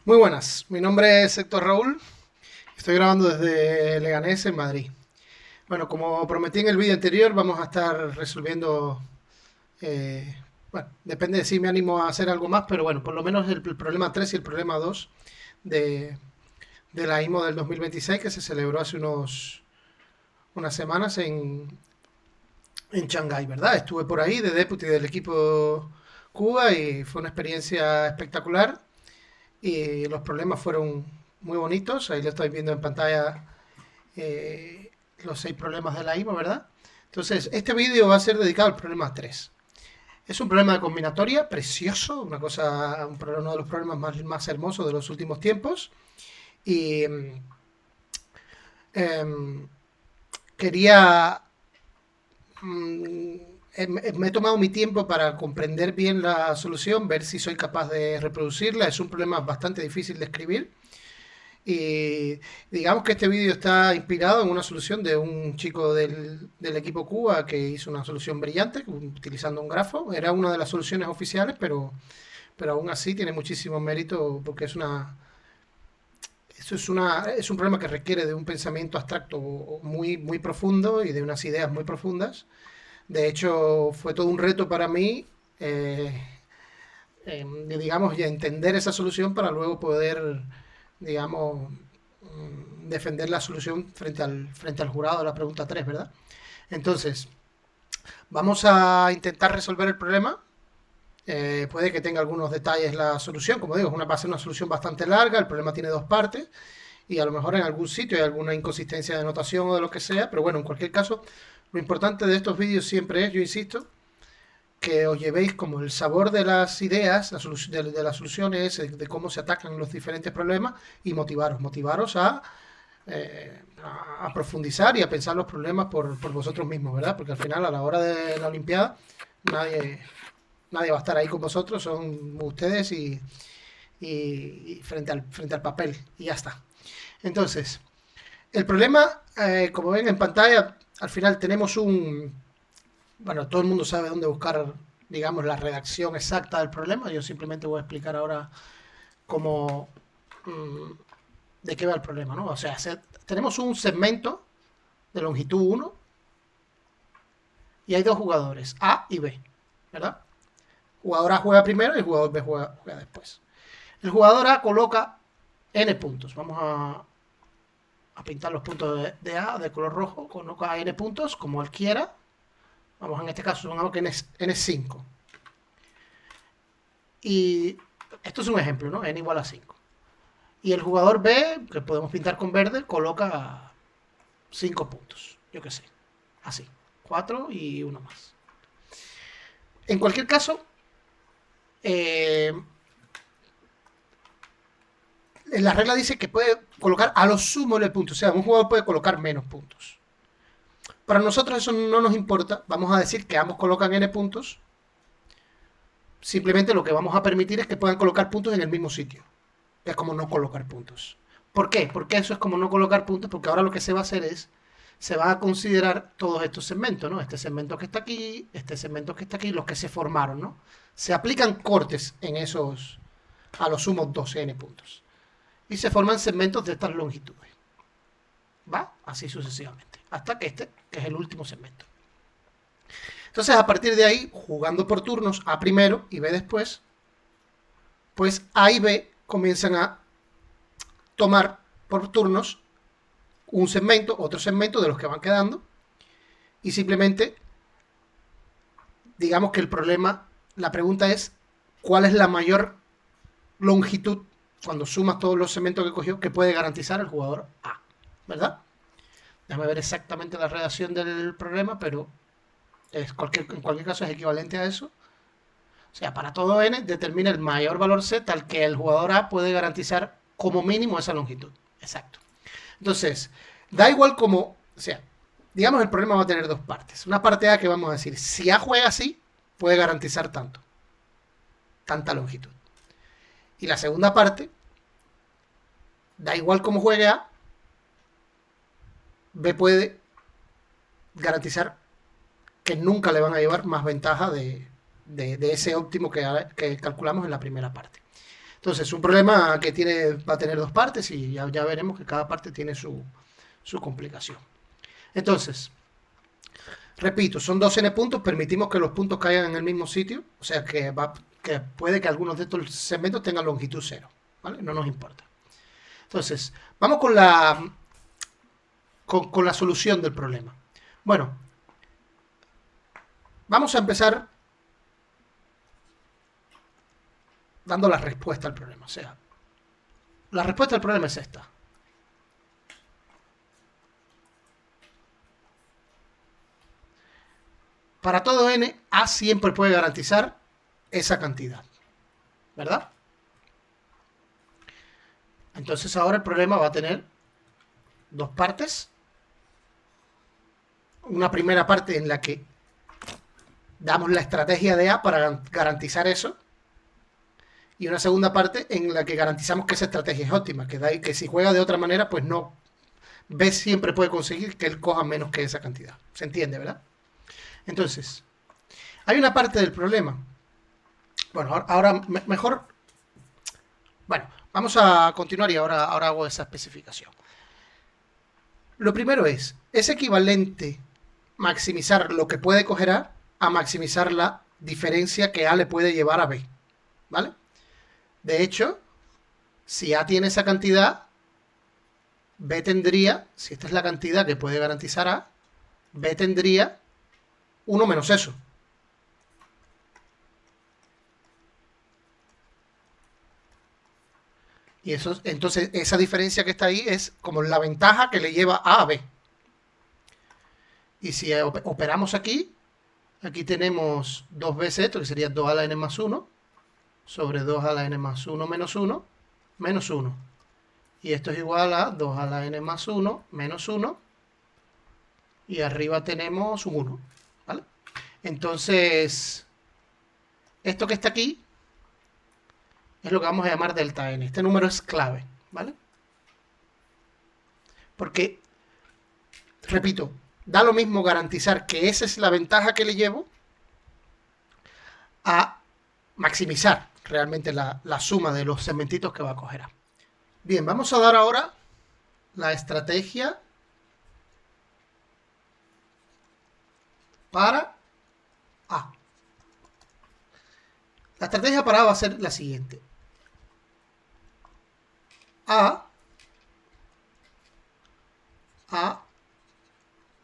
Muy buenas, mi nombre es Héctor Raúl, estoy grabando desde Leganés, en Madrid. Bueno, como prometí en el vídeo anterior, vamos a estar resolviendo, bueno, depende de si me animo a hacer algo más, pero bueno, por lo menos el problema 3 y el problema 2 de, de la IMO del 2026 que se celebró hace unas semanas en Shanghái, ¿verdad? Estuve por ahí de deputy del equipo Cuba y fue una experiencia espectacular y los problemas fueron muy bonitos. Ahí lo estáis viendo en pantalla, eh, los 6 problemas de la IMO, ¿verdad? Entonces, este vídeo va a ser dedicado al problema 3. Es un problema de combinatoria precioso, una cosa, uno de los problemas más hermosos de los últimos tiempos. Y eh, quería mm, me he tomado mi tiempo para comprender bien la solución, ver si soy capaz de reproducirla. Es un problema bastante difícil de escribir. Y digamos que este vídeo está inspirado en una solución de un chico del equipo Cuba que hizo una solución brillante utilizando un grafo. Era una de las soluciones oficiales, pero aún así tiene muchísimo mérito porque es un problema que requiere de un pensamiento abstracto muy profundo y de unas ideas muy profundas. De hecho, fue todo un reto para mí, digamos, ya entender esa solución para luego poder, digamos, defender la solución frente al jurado de la pregunta 3, ¿verdad? Entonces, vamos a intentar resolver el problema. Puede que tenga algunos detalles la solución, como digo, va a ser una solución bastante larga, el problema tiene dos partes y a lo mejor en algún sitio hay alguna inconsistencia de notación o de lo que sea, pero bueno, en cualquier caso, lo importante de estos vídeos siempre es, yo insisto, que os llevéis como el sabor de las ideas, de las soluciones, de cómo se atacan los diferentes problemas y motivaros a profundizar y a pensar los problemas por vosotros mismos, ¿verdad? Porque al final, a la hora de la Olimpiada, nadie, nadie va a estar ahí con vosotros, son ustedes y frente al papel y ya está. Entonces, el problema, como ven en pantalla, al final tenemos bueno, todo el mundo sabe dónde buscar, digamos, la redacción exacta del problema. Yo simplemente voy a explicar ahora cómo, mmm, de qué va el problema, ¿no? O sea, tenemos un segmento de longitud 1 y hay dos jugadores, A y B, ¿verdad? El jugador A juega primero y el jugador B juega después. El jugador A coloca N puntos. Vamos a pintar los puntos de A de color rojo. Coloca N puntos como él quiera. Vamos, en este caso, supongamos que N5. Y esto es un ejemplo, ¿no? N igual a 5. Y el jugador B, que podemos pintar con verde, coloca 5 puntos. Yo qué sé. Así. 4 y uno más. En cualquier caso, eh, la regla dice que puede colocar a lo sumo el punto. O sea, un jugador puede colocar menos puntos. Para nosotros eso no nos importa. Vamos a decir que ambos colocan n puntos. Simplemente lo que vamos a permitir es que puedan colocar puntos en el mismo sitio. Es como no colocar puntos. ¿Por qué? Porque eso es como no colocar puntos, porque ahora lo que se va a hacer es, se va a considerar todos estos segmentos, ¿no? Este segmento que está aquí, este segmento que está aquí, los que se formaron, ¿no? Se aplican cortes en esos, a lo sumo 12n puntos. Y se forman segmentos de estas longitudes. ¿Va? Así sucesivamente. Hasta que que es el último segmento. Entonces, a partir de ahí, jugando por turnos, A primero y B después, pues A y B comienzan a tomar por turnos un segmento, otro segmento de los que van quedando, y simplemente, digamos que el problema, la pregunta es, ¿cuál es la mayor longitud, cuando sumas todos los segmentos que cogió, que puede garantizar el jugador A? ¿Verdad? Déjame ver exactamente la redacción del problema, pero en cualquier caso es equivalente a eso. O sea, para todo n determina el mayor valor c tal que el jugador A puede garantizar como mínimo esa longitud. Exacto. Entonces, da igual como, o sea, digamos el problema va a tener dos partes. Una parte A que vamos a decir, si A juega así, puede garantizar tanta longitud. Y la segunda parte, da igual cómo juegue A, B puede garantizar que nunca le van a llevar más ventaja de ese óptimo que calculamos en la primera parte. Entonces, un problema que va a tener dos partes y ya veremos que cada parte tiene su complicación. Entonces, repito, son 2n puntos, permitimos que los puntos caigan en el mismo sitio, o sea que puede que algunos de estos segmentos tengan longitud 0, ¿vale? No nos importa. Entonces, vamos con la solución del problema. Bueno, vamos a empezar dando la respuesta al problema. O sea, la respuesta al problema es esta. Para todo n, A siempre puede garantizar esa cantidad, ¿verdad? Entonces ahora el problema va a tener dos partes. Una primera parte en la que damos la estrategia de A para garantizar eso. Y una segunda parte en la que garantizamos que esa estrategia es óptima, que si juega de otra manera, pues no. B siempre puede conseguir que él coja menos que esa cantidad. ¿Se entiende, verdad? Entonces, hay una parte del problema. Bueno, ahora mejor. Bueno, vamos a continuar y ahora hago esa especificación. Lo primero es equivalente maximizar lo que puede coger A maximizar la diferencia que A le puede llevar a B, ¿vale? De hecho, si A tiene esa cantidad, B tendría, si esta es la cantidad que puede garantizar A, B tendría 1 menos eso. Y eso, entonces esa diferencia que está ahí es como la ventaja que le lleva A a B. Y si operamos aquí tenemos 2 veces esto, que sería 2 a la n más 1, sobre 2 a la n más 1 menos 1, menos 1. Y esto es igual a 2 a la n más 1, menos 1. Y arriba tenemos un 1, ¿vale? Entonces, esto que está aquí es lo que vamos a llamar delta n. Este número es clave, ¿vale? Porque, repito, da lo mismo garantizar que esa es la ventaja que le llevo a maximizar realmente la suma de los segmentitos que va a coger A. Bien, vamos a dar ahora la estrategia para A. La estrategia para A va a ser la siguiente. A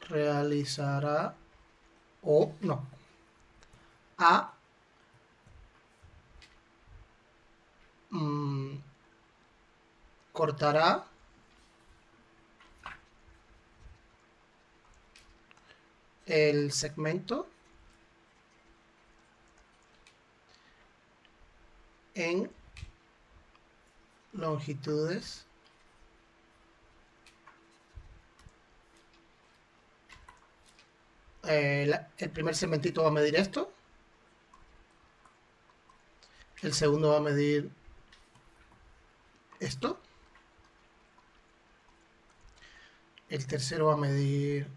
realizará o no. A cortará el segmento en longitudes el primer segmentito va a medir esto, el segundo va a medir esto, el tercero va a medir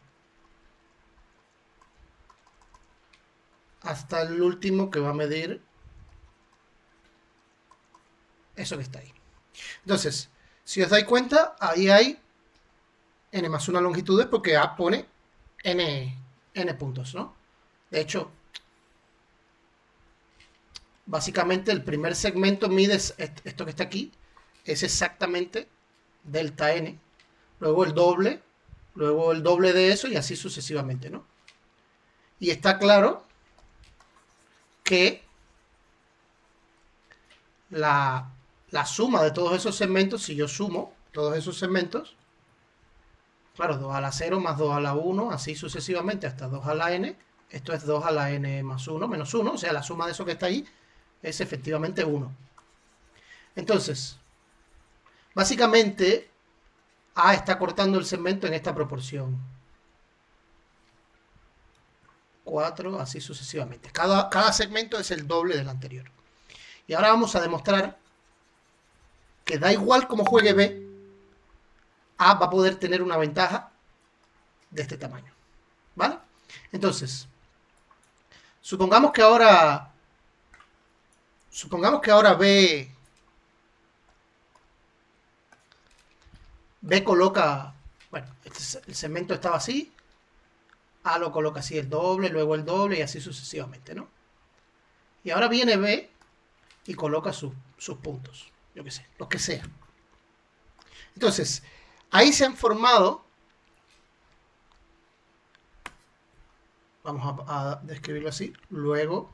hasta el último, que va a medir eso que está ahí. Entonces, si os dais cuenta, ahí hay n más 1 longitudes porque A pone n puntos, ¿no? De hecho, básicamente el primer segmento mide esto que está aquí, es exactamente delta n, luego el doble de eso y así sucesivamente, ¿no? Y está claro que la suma de todos esos segmentos, si yo sumo todos esos segmentos, claro, 2 a la 0 más 2 a la 1, así sucesivamente hasta 2 a la n, esto es 2 a la n más 1 menos 1, o sea, la suma de eso que está ahí es efectivamente 1. Entonces, básicamente, A está cortando el segmento en esta proporción. 4, así sucesivamente. Cada segmento es el doble del anterior. Y ahora vamos a demostrar que da igual cómo juegue B, A va a poder tener una ventaja de este tamaño. ¿Vale? Entonces, supongamos que ahora B B coloca, bueno, el segmento estaba así, A lo coloca así el doble, luego el doble y así sucesivamente, ¿no? Y ahora viene B y coloca sus puntos, yo qué sé, los que sea. Entonces, ahí se han formado, vamos a describirlo así, luego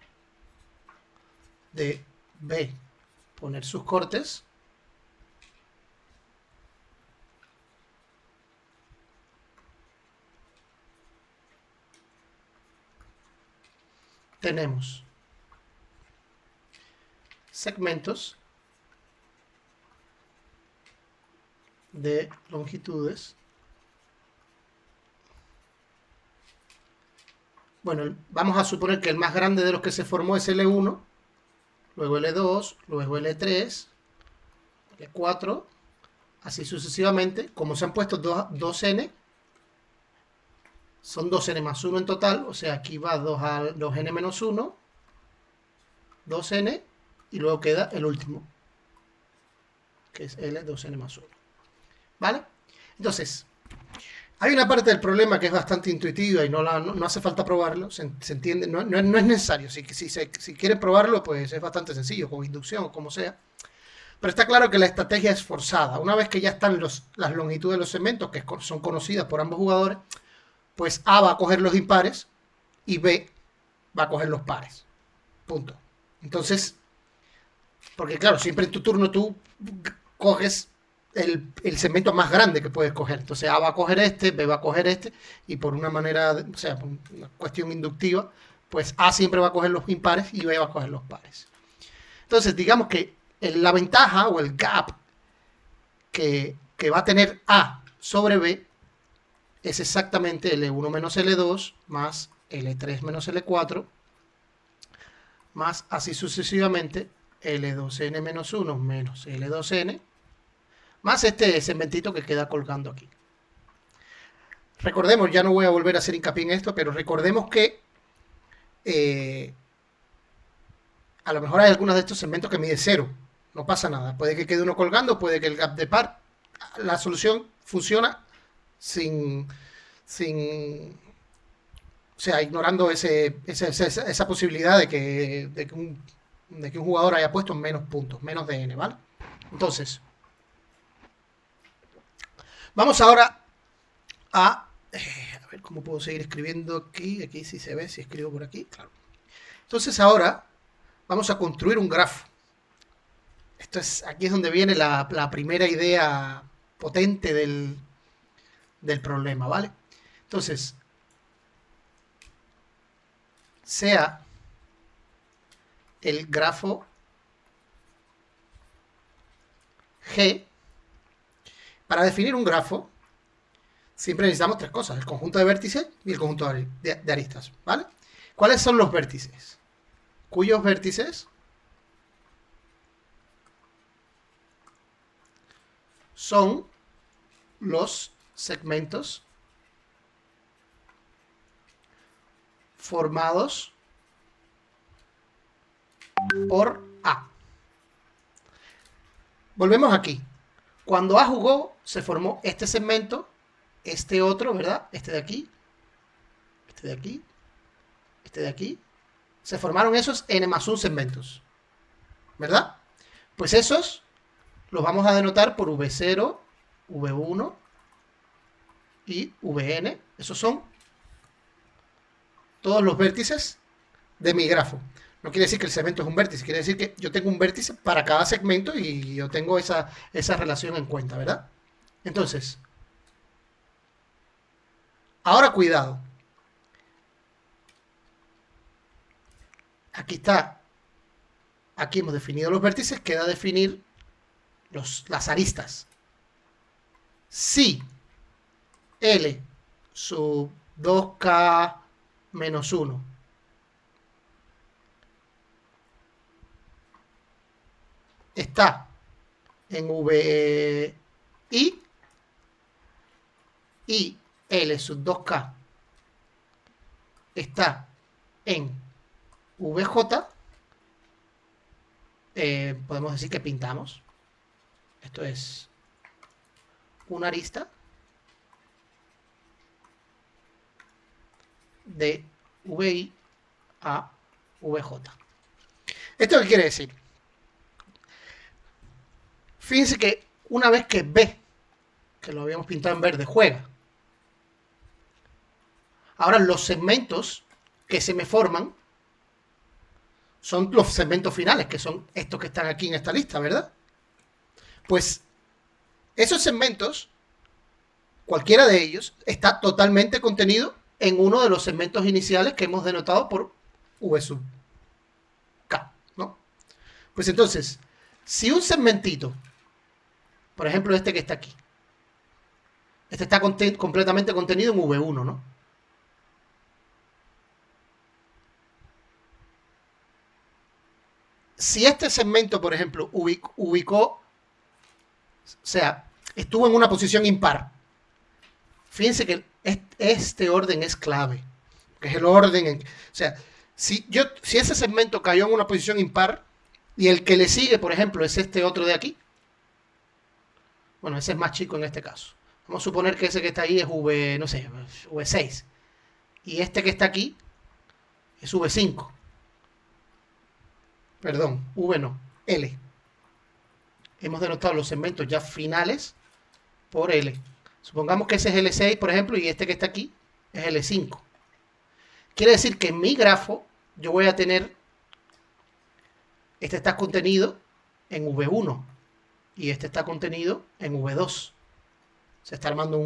de B poner sus cortes, tenemos segmentos de longitudes. Bueno, vamos a suponer que el más grande de los que se formó es L1, luego L2, luego L3, L4, así sucesivamente. Como se han puesto 2n, son 2n más 1 en total, o sea, aquí va 2n menos 1, 2n, y luego queda el último, que es L2n más 1. ¿Vale? Entonces, hay una parte del problema que es bastante intuitiva y no hace falta probarlo, se entiende, no es necesario. Si quieren probarlo, pues es bastante sencillo, con inducción o como sea. Pero está claro que la estrategia es forzada. Una vez que ya están las longitudes de los segmentos, que son conocidas por ambos jugadores, pues A va a coger los impares y B va a coger los pares. Punto. Entonces, porque claro, siempre en tu turno tú coges el segmento más grande que puedes coger. Entonces A va a coger este, B va a coger este, y por una manera, o sea, por una cuestión inductiva, pues A siempre va a coger los impares y B va a coger los pares. Entonces, digamos que la ventaja o el gap que va a tener A sobre B es exactamente L1 menos L2 más L3 menos L4 más así sucesivamente L2n menos 1 menos L2n más este segmentito que queda colgando aquí. Recordemos, ya no voy a volver a hacer hincapié en esto, pero recordemos que a lo mejor hay algunos de estos segmentos que mide 0. No pasa nada. Puede que quede uno colgando, puede que el gap de par. La solución funciona sin o sea, ignorando esa posibilidad de que un jugador haya puesto menos puntos, menos de n, ¿vale? Entonces, vamos ahora a ver cómo puedo seguir escribiendo aquí. Aquí sí se ve, si escribo por aquí, claro. Entonces ahora vamos a construir un grafo. Aquí es donde viene la primera idea potente del problema, ¿vale? Entonces, sea el grafo G. Para definir un grafo, siempre necesitamos tres cosas: el conjunto de vértices y el conjunto de aristas, ¿vale? ¿Cuáles son los vértices? Cuyos vértices son los segmentos formados por A. Volvemos aquí. Cuando A jugó, se formó este segmento, este otro, ¿verdad? Este de aquí, este de aquí, este de aquí. Se formaron esos n más 1 segmentos, ¿verdad? Pues esos los vamos a denotar por V0, V1 y Vn. Esos son todos los vértices de mi grafo. No quiere decir que el segmento es un vértice, quiere decir que yo tengo un vértice para cada segmento y yo tengo esa relación en cuenta, ¿verdad? Entonces, ahora cuidado. Aquí está. Aquí hemos definido los vértices, queda definir las aristas. Si L sub 2K menos 1 está en VI y L sub 2K está en VJ, podemos decir que pintamos. Esto es una arista de VI a VJ. ¿Esto qué quiere decir? Fíjense que una vez que B, que lo habíamos pintado en verde, juega, ahora los segmentos que se me forman son los segmentos finales, que son estos que están aquí en esta lista, ¿verdad? Pues esos segmentos, cualquiera de ellos, está totalmente contenido en uno de los segmentos iniciales que hemos denotado por V sub K, ¿no? Pues entonces, si un segmentito, por ejemplo este que está aquí, este está completamente contenido en V1, ¿no? Si este segmento, por ejemplo, ubicó, o sea, estuvo en una posición impar, fíjense que este orden es clave, que es el orden, o sea, si ese segmento cayó en una posición impar y el que le sigue, por ejemplo, es este otro de aquí, bueno, ese es más chico en este caso. Vamos a suponer que ese que está ahí es V, no sé, V6. Y este que está aquí es V5. Perdón, V no, L. Hemos denotado los segmentos ya finales por L. Supongamos que ese es L6, por ejemplo, y este que está aquí es L5. Quiere decir que en mi grafo yo voy a tener, este está contenido en V1 y este está contenido en V2. Se está armando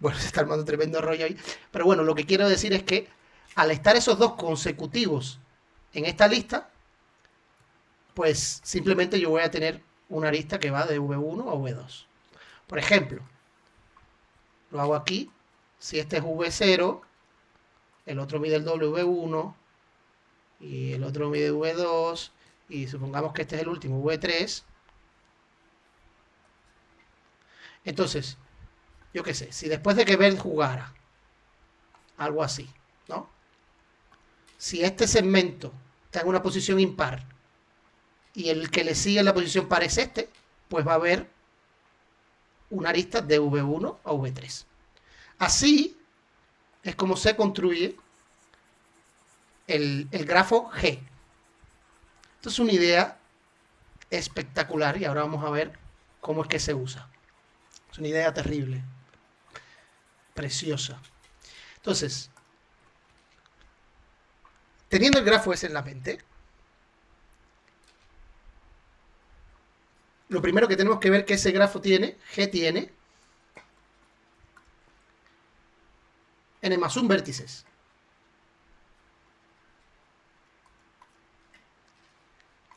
bueno, se está armando un tremendo rollo ahí. Pero bueno, lo que quiero decir es que al estar esos dos consecutivos en esta lista, pues simplemente yo voy a tener una arista que va de V1 a V2. Por ejemplo, lo hago aquí. Si este es V0, el otro mide el doble V1 y el otro mide V2 y supongamos que este es el último, V3. Entonces, yo qué sé, si después de que Bert jugara, algo así, ¿no? Si este segmento está en una posición impar y el que le sigue en la posición par es este, pues va a haber una arista de V1 a V3. Así es como se construye el grafo G. Esto es una idea espectacular y ahora vamos a ver cómo es que se usa. Es una idea terrible, preciosa. Entonces, teniendo el grafo ese en la mente, lo primero que tenemos que ver que ese grafo tiene, G tiene n más 1 vértices.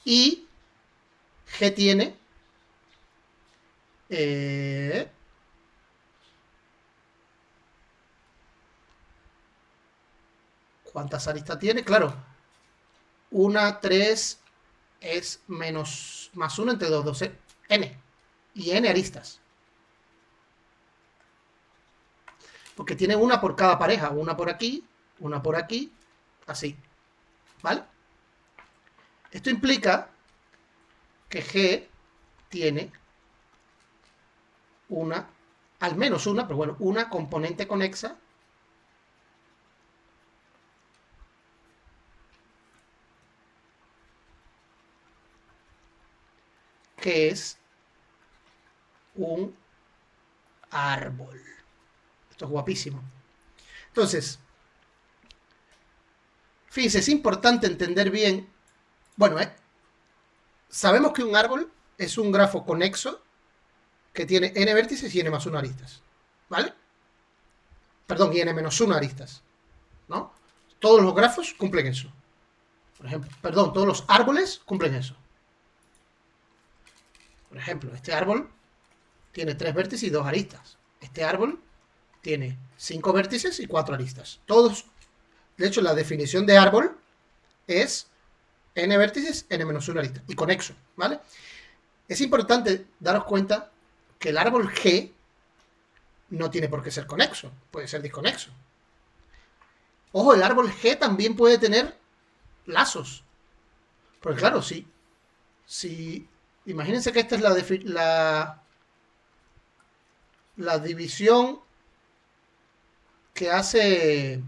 Y G tiene ¿cuántas aristas tiene? Claro, 1, 3 es más 1 entre 2, 12, n. Y n aristas. Porque tiene una por cada pareja, una por aquí, así. ¿Vale? Esto implica que G tiene al menos una, pero bueno, una componente conexa que es un árbol. Esto es guapísimo. Entonces, fíjense, es importante entender bien. Bueno, sabemos que un árbol es un grafo conexo que tiene n vértices y n más 1 aristas. ¿Vale? Perdón, y n menos 1 aristas. ¿No? Todos los grafos cumplen eso. Por ejemplo, perdón, todos los árboles cumplen eso. Por ejemplo, este árbol tiene 3 vértices y 2 aristas. Este árbol tiene 5 vértices y 4 aristas. Todos, de hecho, la definición de árbol es n vértices, n menos 1 arista. Y conexo, ¿vale? Es importante daros cuenta que el árbol G no tiene por qué ser conexo. Puede ser disconexo. Ojo, el árbol G también puede tener lazos. Porque claro, si imagínense que esta es la división que hace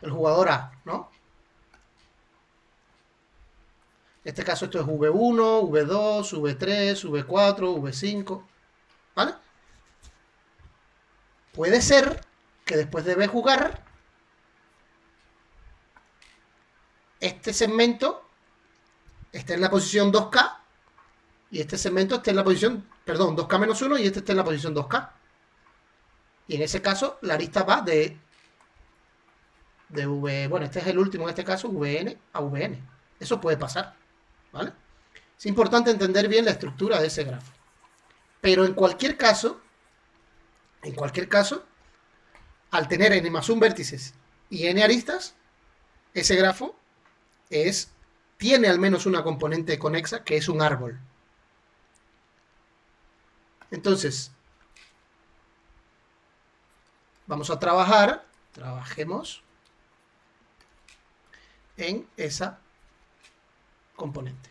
el jugador A, ¿no? En este caso esto es V1, V2, V3, V4, V5, ¿vale? Puede ser que después de B jugar, este segmento esté en la posición 2K y este segmento esté en la posición, perdón, 2K menos 1 y este esté en la posición 2K. Y en ese caso la lista va de V, bueno, este es el último en este caso, VN a VN. Eso puede pasar, ¿vale? Es importante entender bien la estructura de ese grafo. Pero en cualquier caso, al tener n más 1 vértices y n aristas, ese grafo tiene al menos una componente conexa que es un árbol. Entonces, vamos a trabajemos en esa componente.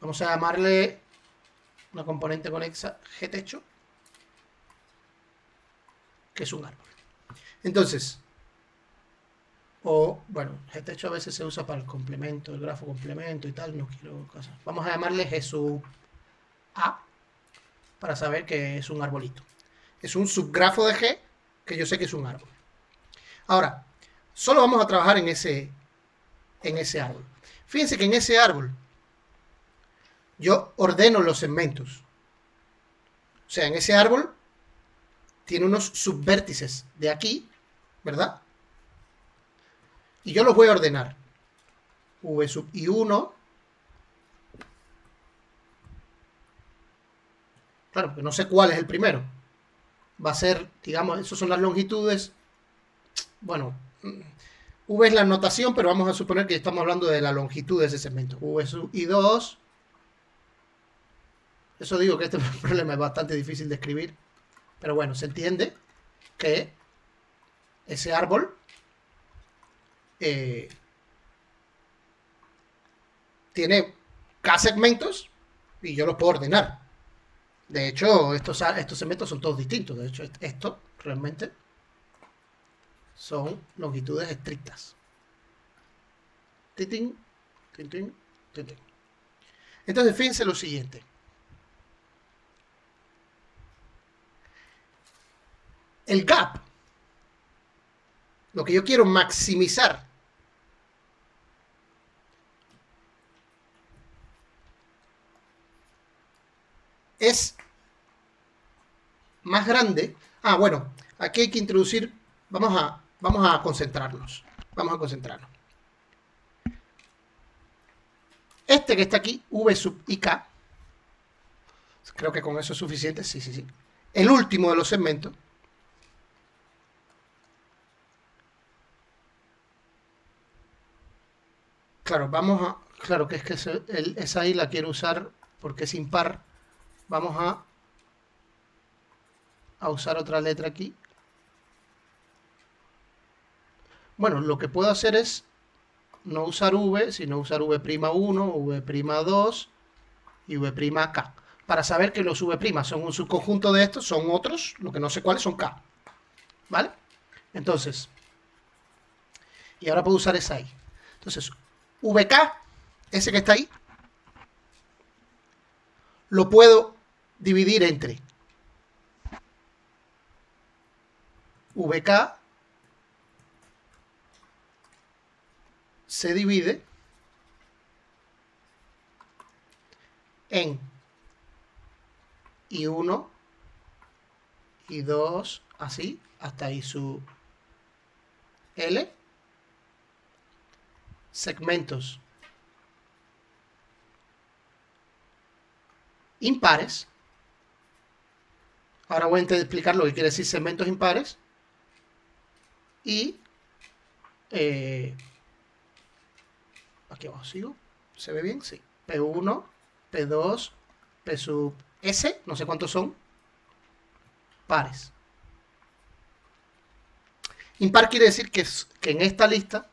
Vamos a llamarle una componente conexa gtecho, que es un árbol. Entonces, bueno, gtecho a veces se usa para el complemento, el grafo complemento y tal, no quiero cosas. Vamos a llamarle G sub A para saber que es un arbolito. Es un subgrafo de G que yo sé que es un árbol. Ahora, solo vamos a trabajar en ese árbol. Fíjense que en ese árbol yo ordeno los segmentos. O sea, en ese árbol tiene unos subvértices de aquí, ¿verdad? Y yo los voy a ordenar. V sub I1. Claro, porque no sé cuál es el primero. Va a ser, digamos, esas son las longitudes. Bueno, V es la notación, pero vamos a suponer que estamos hablando de la longitud de ese segmento. V sub I2. Eso digo que este problema es bastante difícil de escribir. Pero bueno, se entiende que ese árbol tiene K segmentos y yo los puedo ordenar. De hecho, estos segmentos son todos distintos. De hecho, esto realmente son longitudes estrictas. Entonces, fíjense lo siguiente. El gap, lo que yo quiero maximizar, es más grande. Bueno, aquí hay que introducir, vamos a concentrarnos. Vamos a concentrarnos. Este que está aquí, V sub IK, creo que con eso es suficiente, sí. El último de los segmentos, claro, claro que es que esa I la quiero usar porque es impar. Vamos a usar otra letra aquí. Bueno, lo que puedo hacer es no usar V, sino usar V'1, V'2 y V'K. Para saber que los V' son un subconjunto de estos, son otros, lo que no sé cuáles son K. ¿Vale? Entonces, y ahora puedo usar esa I. Entonces, VK, ese que está ahí, lo puedo dividir entre VK se divide en I1, I2, así, hasta I sub L, segmentos impares. Ahora voy a intentar explicar lo que quiere decir segmentos impares. Y aquí abajo sigo. ¿Se ve bien? Sí. P1, P2, P sub S, no sé cuántos son, pares. Impar quiere decir que en esta lista,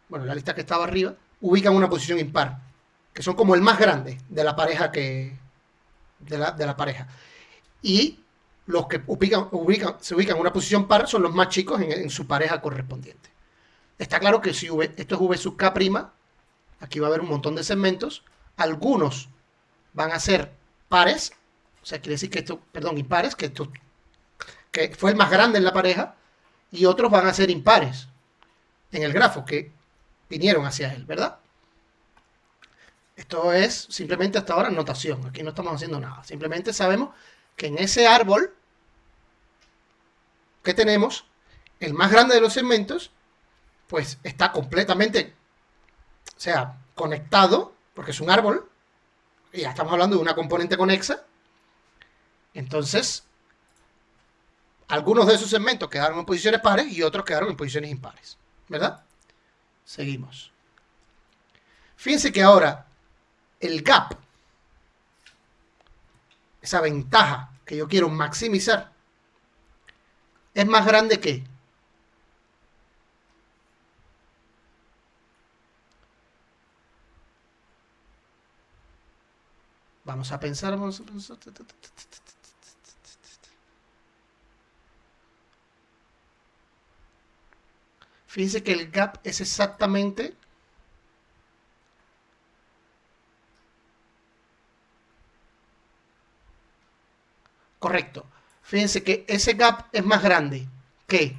bueno, la lista que estaba arriba, ubican una posición impar. que son como el más grande de la pareja de la pareja. Y los que se ubican en una posición par son los más chicos en su pareja correspondiente. Está claro que si esto es V sub K', aquí va a haber un montón de segmentos. Algunos van a ser pares, o sea, quiere decir que esto, perdón, impares, que fue el más grande en la pareja, y otros van a ser impares en el grafo, que vinieron hacia él, ¿verdad? Esto es simplemente hasta ahora notación, aquí no estamos haciendo nada. Simplemente sabemos que en ese árbol que tenemos, el más grande de los segmentos, pues está completamente, o sea, conectado, porque es un árbol, y ya estamos hablando de una componente conexa. Entonces, algunos de esos segmentos quedaron en posiciones pares y otros quedaron en posiciones impares, ¿verdad? Seguimos. Fíjense que ahora el gap, esa ventaja que yo quiero maximizar, es más grande que vamos a pensar. Fíjense que el gap es exactamente correcto. Fíjense que ese gap es más grande que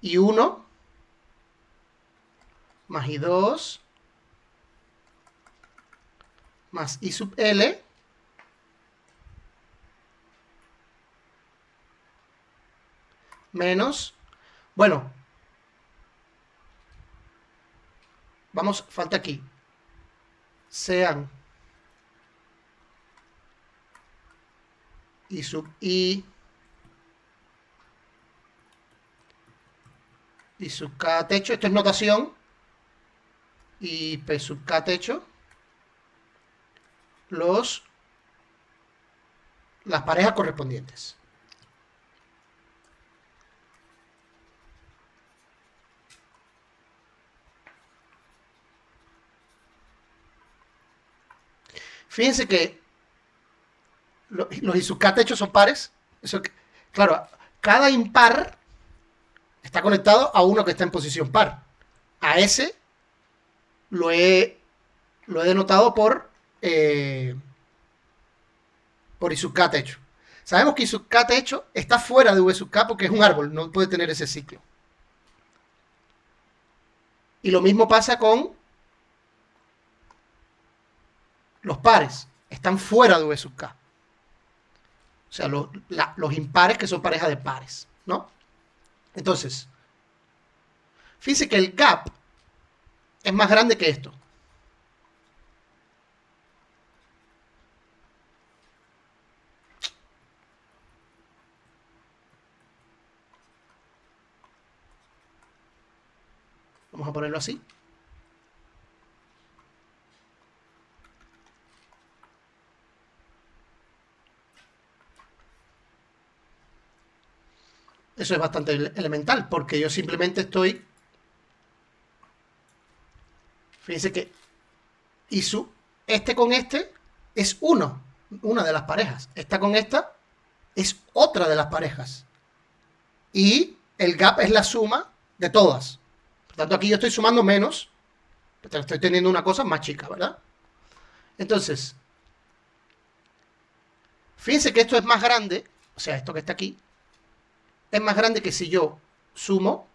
I1 más I2 más I sub L menos, bueno, vamos, falta aquí, sean I sub I y sub K techo, esto es notación, y P sub K techo, las parejas correspondientes. Fíjense que los I sub K techo son pares. Eso, claro, cada impar está conectado a uno que está en posición par. A ese lo he denotado por I sub K techo. Sabemos que I sub K techo está fuera de V sub K porque es un árbol, no puede tener ese ciclo. Y lo mismo pasa con los pares, están fuera de V sub K. O sea, los impares que son pareja de pares, ¿no? Entonces, fíjense que el gap es más grande que esto. Vamos a ponerlo así. Eso es bastante elemental, porque yo simplemente estoy... Fíjense que este con este es una de las parejas. Esta con esta es otra de las parejas. Y el gap es la suma de todas. Por tanto, aquí yo estoy sumando menos, pero estoy teniendo una cosa más chica, ¿verdad? Entonces, fíjense que esto es más grande, o sea, esto que está aquí, es más grande que si yo sumo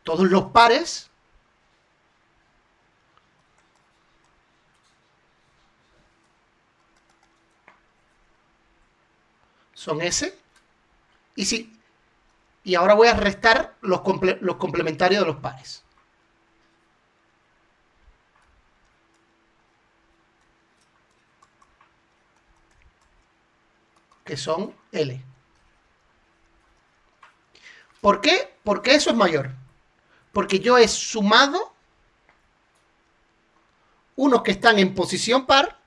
todos los pares son S. Y ahora voy a restar los complementarios de los pares. Que son L. ¿Por qué? Porque eso es mayor. Porque yo he sumado unos que están en posición par.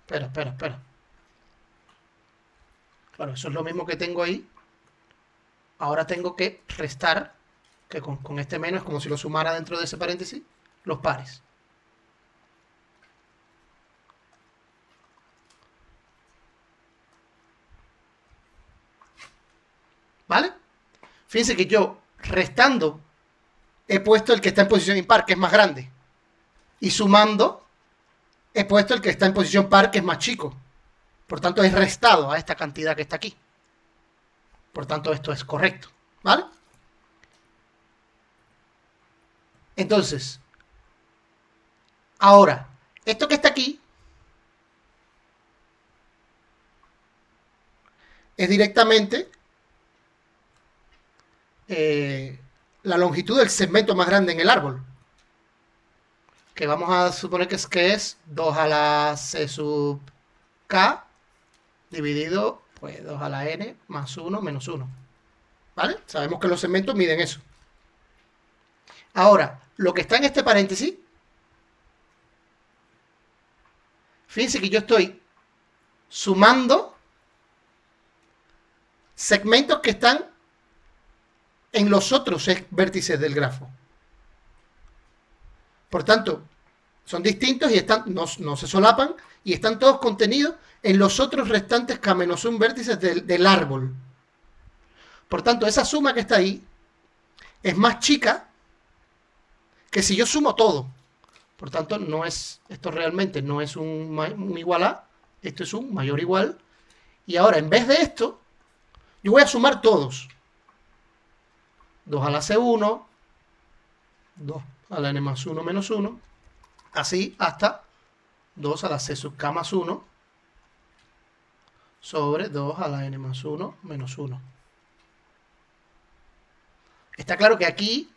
Espera. Claro, eso es lo mismo que tengo ahí. ahora tengo que restar, que con este menos es como si lo sumara dentro de ese paréntesis, los pares. ¿Vale? Fíjense que yo, restando, he puesto el que está en posición impar, que es más grande. Y sumando, he puesto el que está en posición par, que es más chico. Por tanto, he restado a esta cantidad que está aquí. Por tanto, esto es correcto. ¿Vale? Entonces, ahora, esto que está aquí es directamente la longitud del segmento más grande en el árbol. Que vamos a suponer que es 2 a la c sub k dividido, pues 2 a la n más 1 menos 1. ¿Vale? Sabemos que los segmentos miden eso. Ahora, lo que está en este paréntesis, fíjense que yo estoy sumando segmentos que están en los otros vértices del grafo. Por tanto, son distintos y están, no se solapan y están todos contenidos en los otros restantes K-1 vértices del árbol. Por tanto, esa suma que está ahí es más chica que si yo sumo todo. Por tanto, esto realmente no es un igual a, esto es un mayor igual. Y ahora, en vez de esto, yo voy a sumar todos. 2 a la C1, 2 a la N más 1 menos 1, así hasta 2 a la C sub K más 1 sobre 2 a la N más 1 menos 1. Está claro que aquí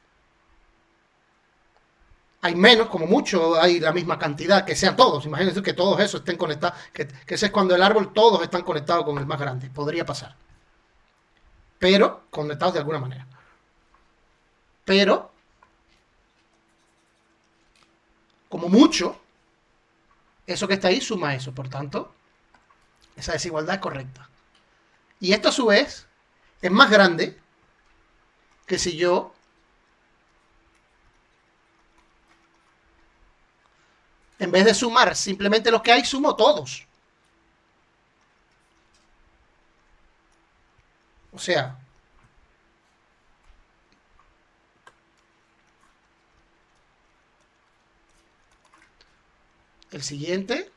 hay menos, como mucho, hay la misma cantidad, que sean todos. Imagínense que todos esos estén conectados, que ese es cuando el árbol todos están conectados con el más grande. Podría pasar. Pero conectados de alguna manera. Pero, como mucho, eso que está ahí suma eso. Por tanto, esa desigualdad es correcta. Y esto a su vez es más grande que si yo en vez de sumar simplemente los que hay, sumo todos. O sea, el siguiente,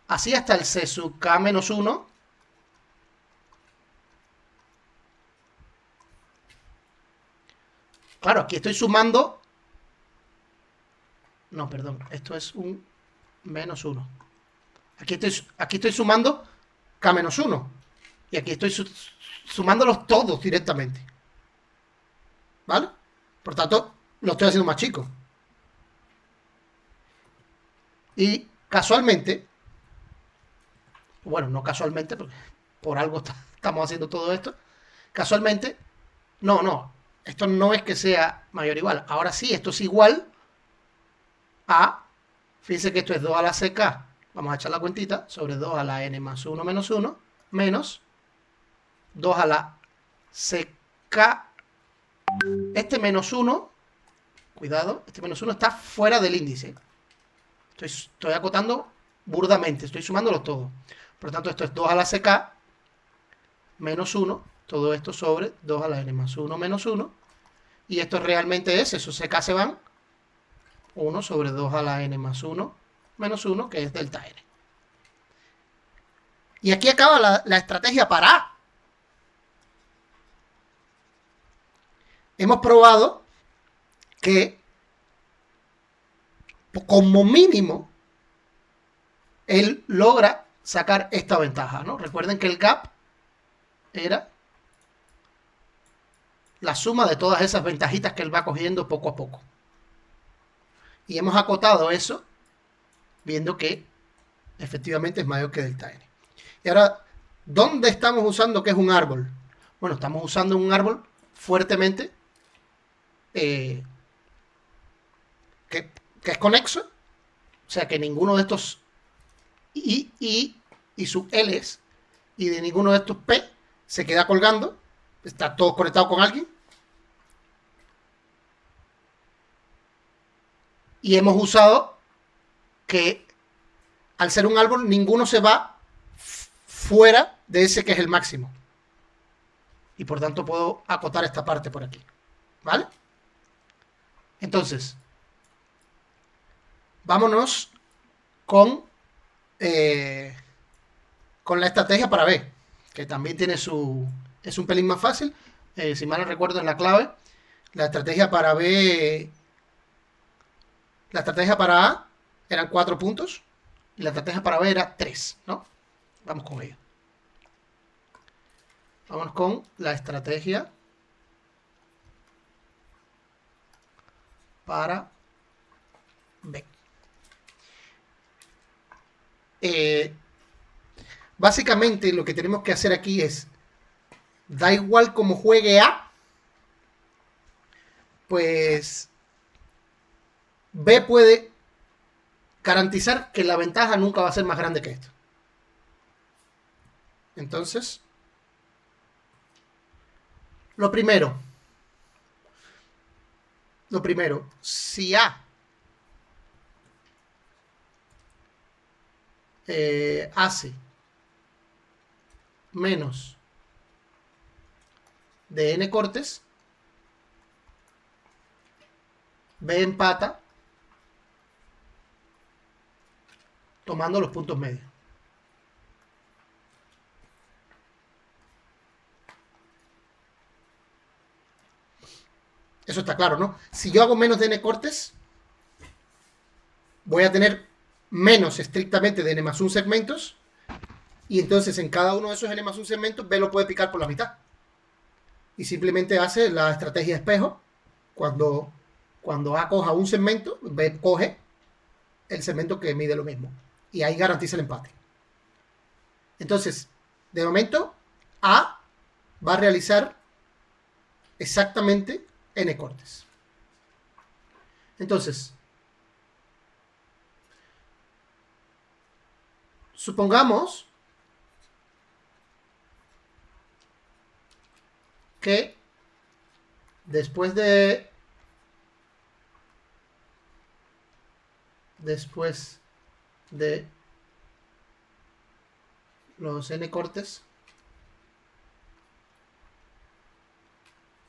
así hasta el C sub K menos 1. Claro, aquí estoy sumando. No, perdón, esto es un menos 1. Aquí estoy sumando K menos 1. Y aquí estoy sumándolos todos directamente. ¿Vale? Por tanto, lo estoy haciendo más chico. Y casualmente, bueno, no casualmente, porque por algo estamos haciendo todo esto, casualmente, no, esto no es que sea mayor o igual. Ahora sí, esto es igual a, fíjense que esto es 2 a la CK, vamos a echar la cuentita, sobre 2 a la N más 1 menos 1, menos 2 a la CK, este menos 1, cuidado, este menos 1 está fuera del índice. Estoy acotando burdamente, estoy sumándolos todos. Por lo tanto, esto es 2 a la CK menos 1, todo esto sobre 2 a la N más 1 menos 1. Y esto realmente es, esos CK se van, 1 sobre 2 a la N más 1 menos 1, que es delta N. Y aquí acaba la estrategia para A. Hemos probado que como mínimo él logra sacar esta ventaja, ¿no? Recuerden que el gap era la suma de todas esas ventajitas que él va cogiendo poco a poco. Y hemos acotado eso viendo que efectivamente es mayor que delta N. Y ahora, ¿dónde estamos usando que es un árbol? Bueno, estamos usando un árbol fuertemente que es conexo, o sea que ninguno de estos I y sub L's y de ninguno de estos P se queda colgando, está todo conectado con alguien, y hemos usado que al ser un árbol ninguno se va fuera de ese que es el máximo. Y por tanto puedo acotar esta parte por aquí. ¿Vale? Entonces, vámonos con, con la estrategia para B, que también tiene su... es un pelín más fácil. Si mal no recuerdo es la clave. La estrategia para B... La estrategia para A eran 4 puntos y la estrategia para B era 3, ¿no? Vamos con ello. Vamos con la estrategia para B. Básicamente lo que tenemos que hacer aquí es, da igual como juegue A, pues B puede garantizar que la ventaja nunca va a ser más grande que esto. Entonces, lo primero, si A hace menos de n cortes, B empata tomando los puntos medios. Eso está claro, ¿no? Si yo hago menos de n cortes, voy a tener menos estrictamente de n más 1 segmentos, y entonces en cada uno de esos n más 1 segmentos B lo puede picar por la mitad. Y simplemente hace la estrategia espejo. Cuando A coja un segmento, B coge el segmento que mide lo mismo. Y ahí garantiza el empate. Entonces, de momento, A va a realizar exactamente n cortes. Entonces, supongamos que después de los n cortes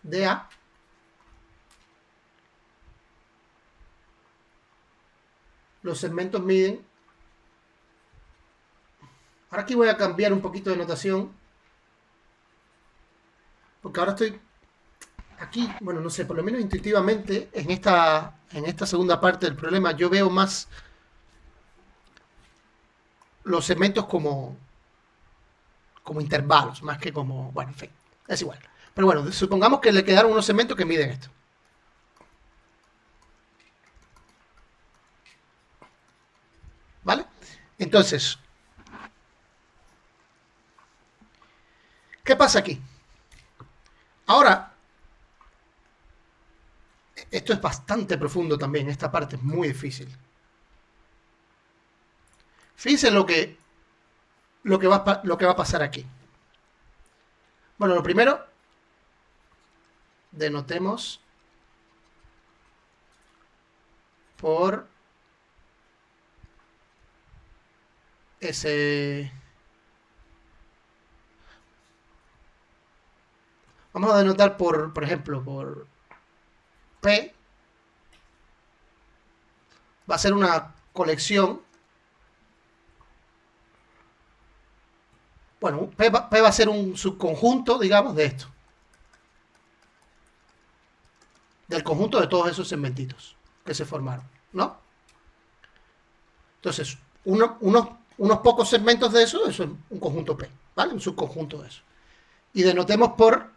de A, los segmentos miden... Ahora aquí voy a cambiar un poquito de notación, porque ahora estoy aquí, bueno, no sé, por lo menos intuitivamente, en esta segunda parte del problema, yo veo más los segmentos como intervalos, más que como, bueno, en fin, es igual. Pero bueno, supongamos que le quedaron unos segmentos que miden esto. ¿Vale? Entonces, ¿qué pasa aquí? Ahora, esto es bastante profundo también, esta parte es muy difícil. Fíjense lo que va a pasar aquí. Bueno, lo primero, denotemos por ese... Vamos a denotar por ejemplo, por P. Va a ser una colección. Bueno, P va a ser un subconjunto, digamos, de esto. Del conjunto de todos esos segmentitos que se formaron, ¿no? Entonces, unos pocos segmentos de eso es un conjunto P, ¿vale? Un subconjunto de eso. Y denotemos por...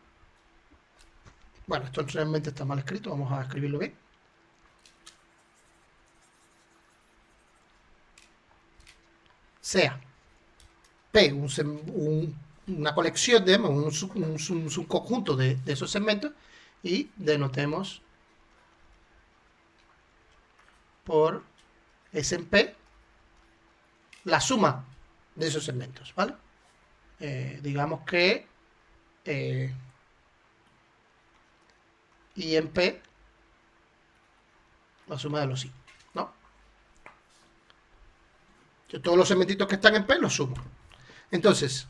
Bueno, esto realmente está mal escrito, vamos a escribirlo bien. Sea P una colección, digamos, un subconjunto de esos segmentos, y denotemos por S en P la suma de esos segmentos, ¿vale? Digamos que y en P la suma de los I, ¿no? Yo todos los segmentitos que están en P los sumo. Entonces,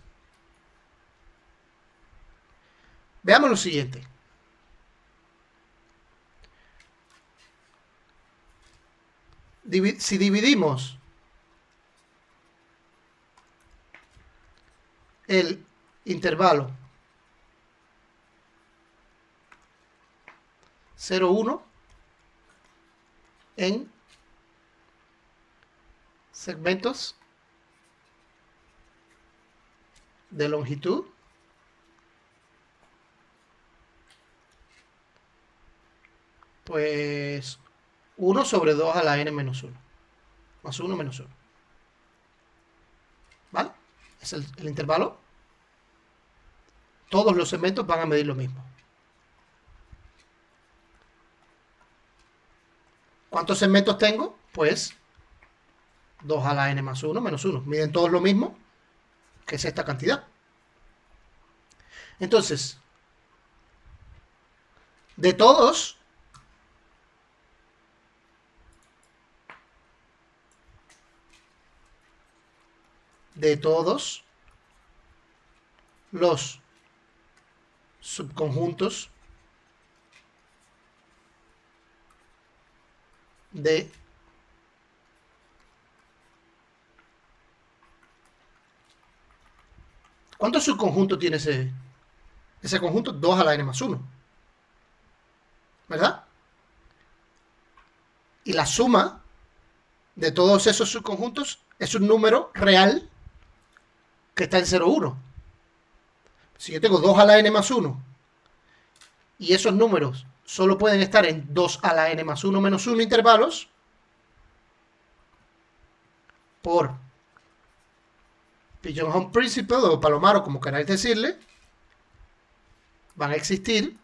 veamos lo siguiente. Si dividimos el intervalo 0, 1 en segmentos de longitud pues 1 sobre 2 a la n menos 1 más 1 menos 1, ¿vale? Es el intervalo. Todos los segmentos van a medir lo mismo. ¿Cuántos segmentos tengo? Pues 2 a la n más 1 menos 1. Miden todos lo mismo, que es esta cantidad. Entonces, de todos los subconjuntos de ¿cuántos subconjuntos tiene ese conjunto? 2 a la n más 1, ¿verdad? Y la suma de todos esos subconjuntos es un número real que está en 0, 1. Si yo tengo 2 a la n más 1 y esos números solo pueden estar en 2 a la n más 1 menos 1 intervalos, por Pigeonhole Principle o Palomar o como queráis decirle, van a existir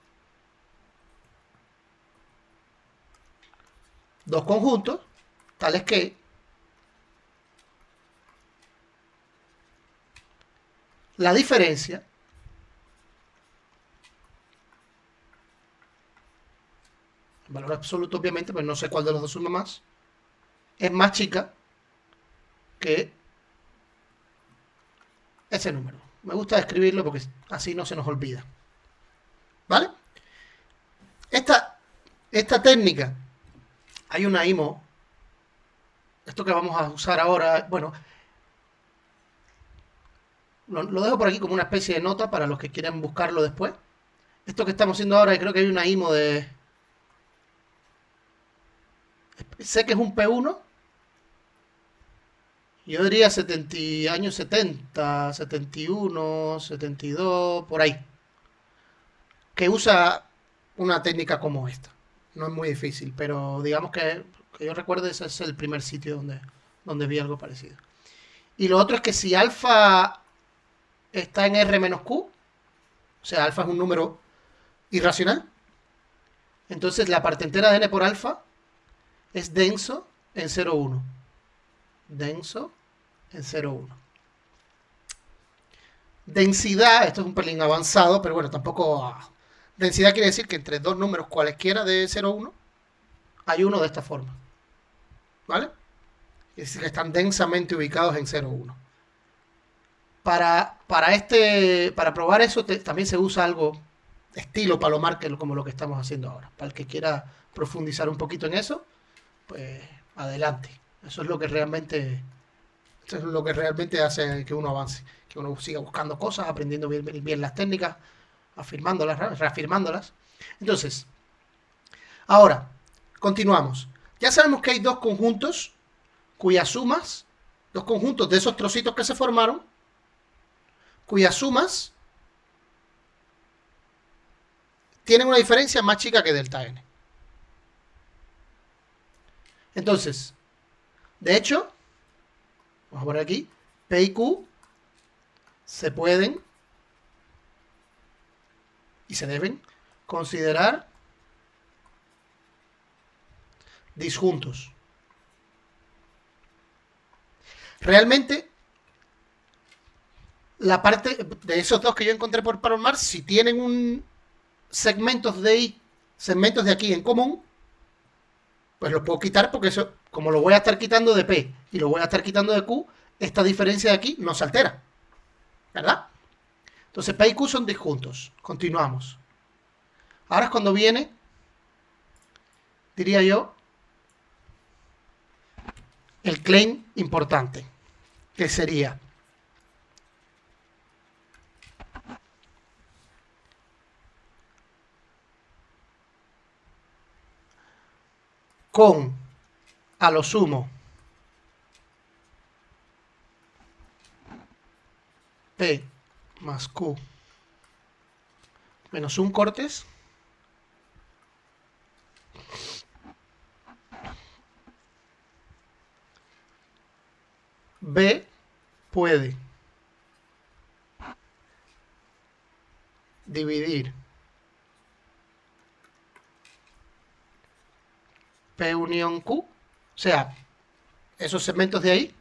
dos conjuntos tales que la diferencia en valor absoluto obviamente, pero no sé cuál de los dos suma más, es más chica que ese número. Me gusta escribirlo porque así no se nos olvida, ¿vale? Esta técnica, hay una IMO, esto que vamos a usar ahora, bueno, lo dejo por aquí como una especie de nota para los que quieran buscarlo después. Esto que estamos haciendo ahora, creo que hay una IMO de... Sé que es un P1. Yo diría años 70, 71, 72, por ahí. Que usa una técnica como esta. No es muy difícil, pero digamos que yo recuerdo ese es el primer sitio donde vi algo parecido. Y lo otro es que si alfa está en R menos Q, o sea, alfa es un número irracional, entonces la parte entera de n por alfa es denso en 0, 1. Denso en 0, 1. Densidad, esto es un pelín avanzado, pero bueno, tampoco... Densidad quiere decir que entre dos números cualesquiera de 0, 1, hay uno de esta forma. ¿Vale? Es decir, que están densamente ubicados en 0, 1. Para probar eso también se usa algo estilo Palomar, que como lo que estamos haciendo ahora. Para el que quiera profundizar un poquito en eso, pues adelante. Eso es lo que realmente hace que uno avance, que uno siga buscando cosas, aprendiendo bien las técnicas, afirmándolas, reafirmándolas. Entonces, ahora, continuamos. Ya sabemos que hay dos conjuntos cuyas sumas, dos conjuntos de esos trocitos que se formaron, cuyas sumas tienen una diferencia más chica que delta n. Entonces, de hecho, vamos a poner aquí, P y Q se pueden y se deben considerar disjuntos. Realmente, la parte de esos dos que yo encontré por Palomar, si tienen un segmentos de aquí en común, pues los puedo quitar porque eso, como lo voy a estar quitando de P y lo voy a estar quitando de Q, esta diferencia de aquí no se altera, ¿verdad? Entonces P y Q son disjuntos. Continuamos. Ahora es cuando viene, diría yo, el claim importante, que sería con, a lo sumo, P más Q menos un cortes, B puede dividir P unión Q, o sea, esos segmentos de ahí,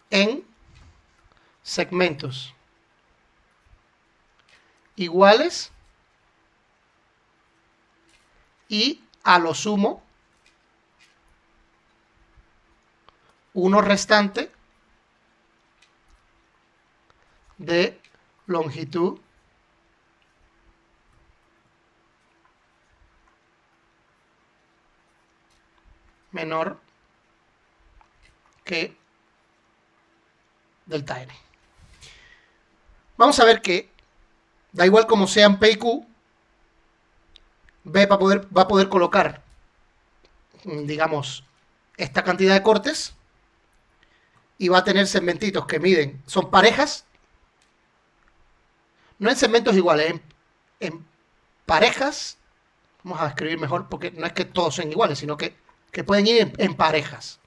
en segmentos iguales y a lo sumo uno restante de longitud menor que delta n. Vamos a ver que da igual como sean P y Q, B va a poder colocar, digamos, esta cantidad de cortes y va a tener segmentitos que miden, son parejas, no en segmentos iguales, en parejas. Vamos a escribir mejor porque no es que todos sean iguales, sino que pueden ir en parejas.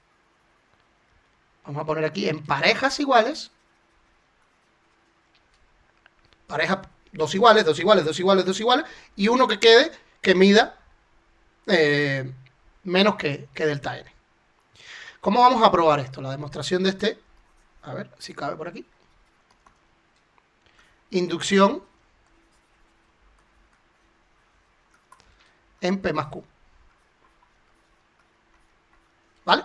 Vamos a poner aquí en parejas iguales. Pareja, dos iguales, dos iguales, dos iguales, dos iguales. Y uno que quede que mida menos que delta n. ¿Cómo vamos a probar esto? La demostración de este. A ver si cabe por aquí. Inducción en P más Q. ¿Vale?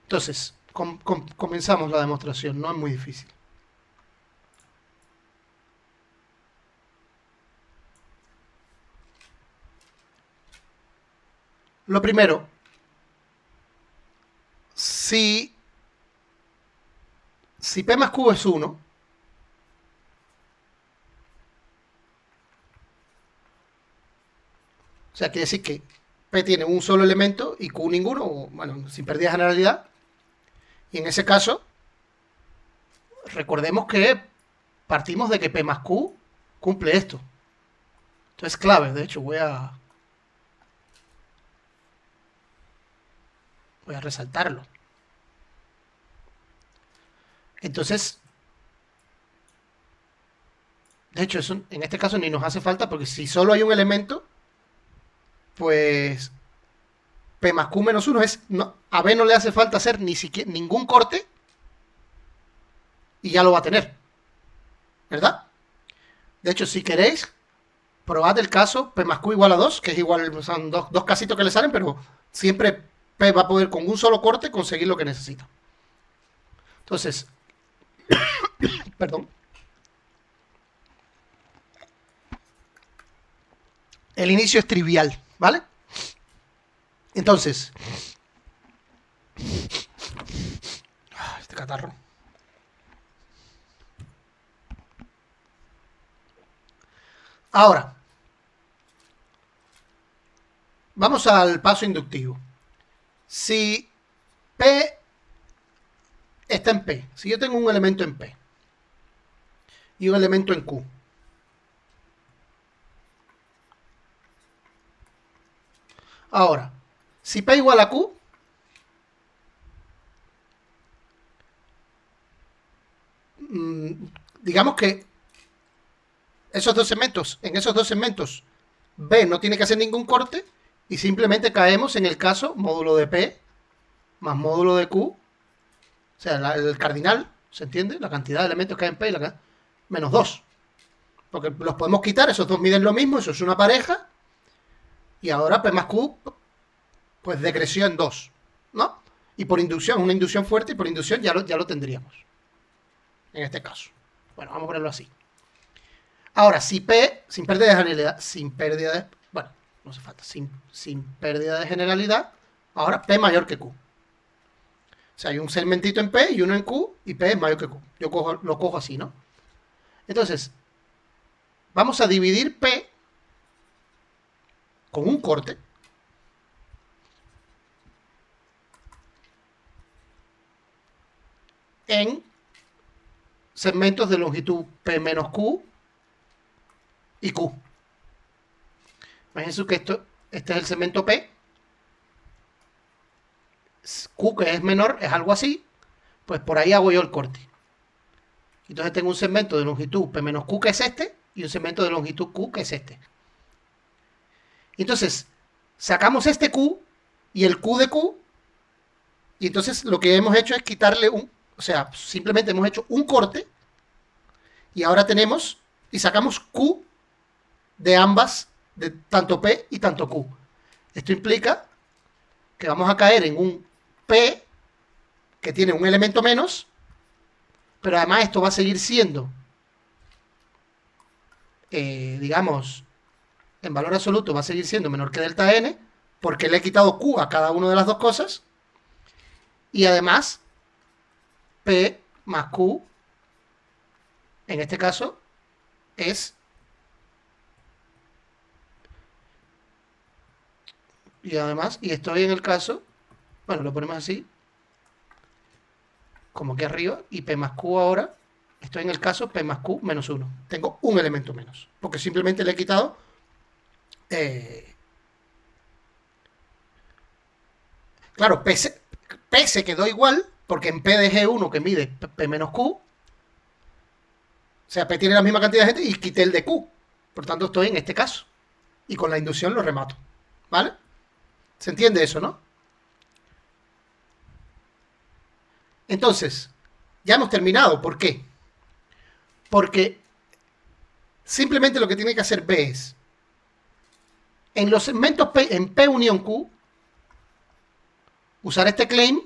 Entonces, comenzamos la demostración. No es muy difícil. Lo primero, si P más Q es 1, o sea, quiere decir que P tiene un solo elemento y Q ninguno, o, bueno, sin pérdida de generalidad. Y en ese caso, recordemos que partimos de que P más Q cumple esto. Esto es clave, de hecho, voy a resaltarlo. Entonces, de hecho, eso en este caso ni nos hace falta porque si solo hay un elemento, pues P más Q menos 1 es, no, a B no le hace falta hacer ni siquiera ningún corte y ya lo va a tener, ¿verdad? De hecho, si queréis, probad el caso P más Q igual a 2, que es igual, son dos casitos que le salen, pero siempre P va a poder con un solo corte conseguir lo que necesita. Entonces, perdón. El inicio es trivial, ¿vale? Entonces, este catarro. Ahora, vamos al paso inductivo. Si P está en P, si yo tengo un elemento en P y un elemento en Q, ahora, si P igual a Q, digamos que esos dos segmentos, en esos dos segmentos, B no tiene que hacer ningún corte y simplemente caemos en el caso módulo de P más módulo de Q, o sea, el cardinal, ¿se entiende? La cantidad de elementos que hay en P y menos 2. Porque los podemos quitar, esos dos miden lo mismo, eso es una pareja. Y ahora P más Q, pues decreció en 2, ¿no? Y por inducción, una inducción fuerte, y por inducción ya lo tendríamos. En este caso. Bueno, vamos a ponerlo así. Ahora, si P, sin pérdida de generalidad, bueno, no hace falta, sin pérdida de generalidad, ahora P mayor que Q. O sea, hay un segmentito en P y uno en Q, y P es mayor que Q. Yo lo cojo así, ¿no? Entonces, vamos a dividir P con un corte. En segmentos de longitud P menos Q y Q. Imagínense que este es el segmento P. Q, que es menor, es algo así. Pues por ahí hago yo el corte. Entonces tengo un segmento de longitud P menos Q, que es este, y un segmento de longitud Q, que es este. Entonces, sacamos este Q y el Q de Q, y entonces lo que hemos hecho es quitarle o sea, simplemente hemos hecho un corte, y ahora tenemos, y sacamos Q de ambas, de tanto P y tanto Q. Esto implica que vamos a caer en un P que tiene un elemento menos, pero además esto va a seguir siendo, digamos, en valor absoluto va a seguir siendo menor que delta n, porque le he quitado Q a cada una de las dos cosas, y además P más Q, en este caso, es, y además, y estoy en el caso, bueno, lo ponemos así, como aquí arriba, y P más Q ahora, estoy en el caso P más Q menos 1. Tengo un elemento menos, porque simplemente le he quitado claro, P se quedó igual, porque en P dejé uno que mide P menos Q, o sea, P tiene la misma cantidad de gente y quité el de Q. Por tanto, estoy en este caso. Y con la inducción lo remato. ¿Vale? ¿Se entiende eso, no? Entonces, ya hemos terminado. ¿Por qué? Porque simplemente lo que tiene que hacer B es, en los segmentos P, en P unión Q, usar este claim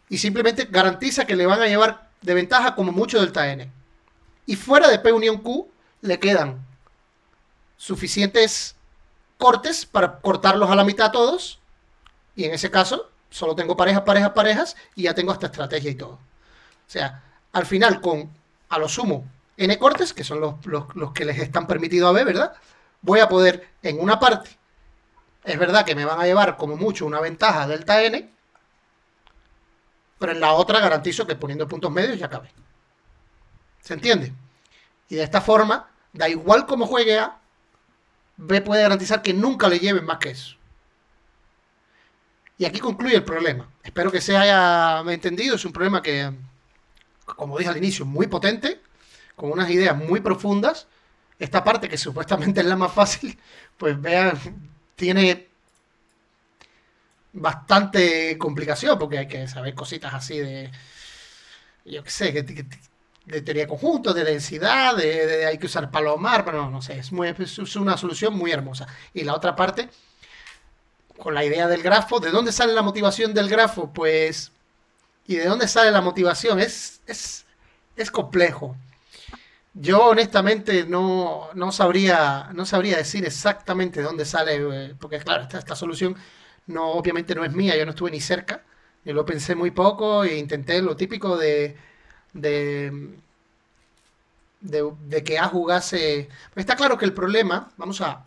y simplemente garantiza que le van a llevar de ventaja como mucho delta N. Y fuera de P unión Q le quedan suficientes cortes para cortarlos a la mitad todos, y en ese caso solo tengo parejas, parejas, parejas, y ya tengo hasta estrategia y todo. O sea, al final con, a lo sumo, n cortes, que son los que les están permitidos a B, ¿verdad? Voy a poder, en una parte, es verdad que me van a llevar como mucho una ventaja delta n, pero en la otra garantizo que poniendo puntos medios ya cabe. ¿Se entiende? Y de esta forma, da igual cómo juegue A, B puede garantizar que nunca le lleven más que eso. Y aquí concluye el problema. Espero que se haya entendido. Es un problema que, como dije al inicio, muy potente, con unas ideas muy profundas. Esta parte, que supuestamente es la más fácil, pues vean, tiene bastante complicación, porque hay que saber cositas así de, yo qué sé, de teoría de conjuntos, de densidad, hay que usar palomar, pero no sé, es una solución muy hermosa. Y la otra parte, con la idea del grafo, ¿de dónde sale la motivación del grafo? Pues, ¿y de dónde sale la motivación? Es complejo. Yo honestamente no sabría decir exactamente dónde sale, porque claro, esta solución no, obviamente no es mía, yo no estuve ni cerca, yo lo pensé muy poco e intenté lo típico de, de que A jugase. Pues está claro que el problema, vamos a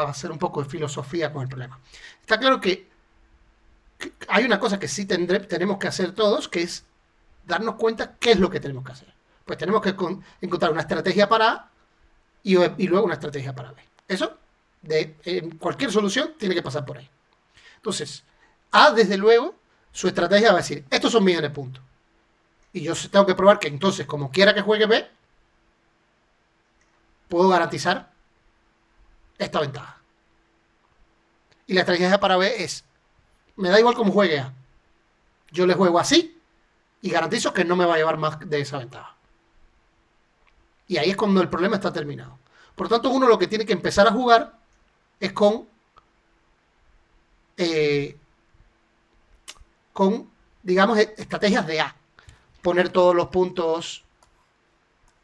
hacer un poco de filosofía con el problema. Está claro que hay una cosa que sí tenemos que hacer todos, que es darnos cuenta qué es lo que tenemos que hacer. Pues tenemos que encontrar una estrategia para A y luego una estrategia para B. Eso, en cualquier solución, tiene que pasar por ahí. Entonces, A, desde luego, su estrategia va a decir, estos son mis n puntos. Y yo tengo que probar que entonces, como quiera que juegue B, puedo garantizar esta ventaja. Y la estrategia para B es me da igual cómo juegue A. Yo le juego así y garantizo que no me va a llevar más de esa ventaja. Y ahí es cuando el problema está terminado. Por tanto, uno lo que tiene que empezar a jugar es eh, con digamos, estrategias de A. Poner todos los puntos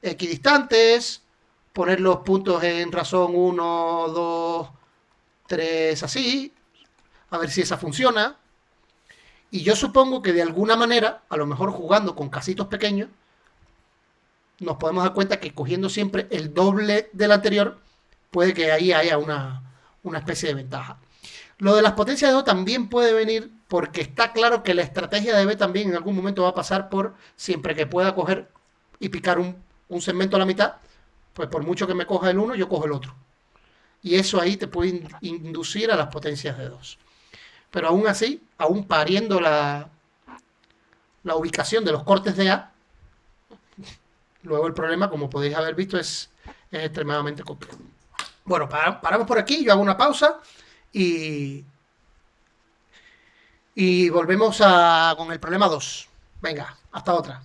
equidistantes, poner los puntos en razón 1, 2, 3, así, a ver si esa funciona. Y yo supongo que de alguna manera, a lo mejor jugando con casitos pequeños, nos podemos dar cuenta que cogiendo siempre el doble del anterior, puede que ahí haya una especie de ventaja. Lo de las potencias de O también puede venir porque está claro que la estrategia de B también en algún momento va a pasar por siempre que pueda coger y picar un segmento a la mitad, pues por mucho que me coja el uno, yo cojo el otro. Y eso ahí te puede inducir a las potencias de 2. Pero aún así, aún pariendo la ubicación de los cortes de A, luego el problema, como podéis haber visto, es extremadamente complejo. Bueno, paramos por aquí, yo hago una pausa y volvemos con el problema 2. Venga, hasta otra.